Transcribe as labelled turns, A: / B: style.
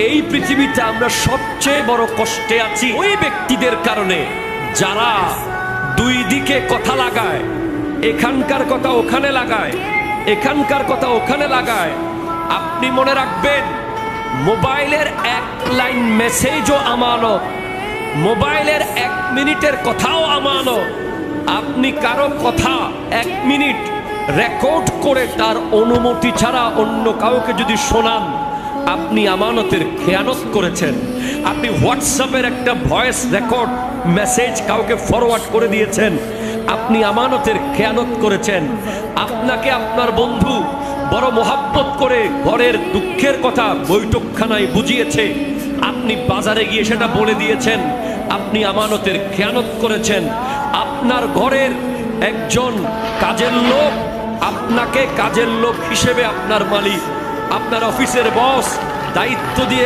A: এই পৃথিবীতে আমরা সবচেয়ে বড় কষ্টে আছি ওই ব্যক্তিদের কারণে যারা দুই দিকে কথা লাগায়, এখানকার কথা ওখানে লাগায়, এখানকার কথা ওখানে লাগায়। আপনি মনে রাখবেন, মোবাইলের এক লাইন মেসেজও আমানত, মোবাইলের 1 মিনিটের কথাও আমানত। আপনি কারো কথা 1 মিনিট রেকর্ড করে তার অনুমতি ছাড়া অন্য কাউকে যদি শোনান, আপনি আমানতের খেয়ানত করেছেন। আপনি হোয়াটসঅ্যাপের একটা ভয়েস রেকর্ড মেসেজ কাউকে ফরওয়ার্ড করে দিয়েছেন, আপনি আমানতের খেয়ানত করেছেন। আপনাকে আপনার বন্ধু বড় মোহাব্বত করে ঘরের দুঃখের কথা বৈঠকখানায় বুঝিয়েছে, আপনি বাজারে গিয়ে সেটা বলে দিয়েছেন, আপনি আমানতের খেয়ানত করেছেন। আপনার ঘরের একজন কাজের লোক আপনাকে কাজের লোক হিসেবে আপনার মালিক, আপনার অফিসের বস দায়িত্ব দিয়ে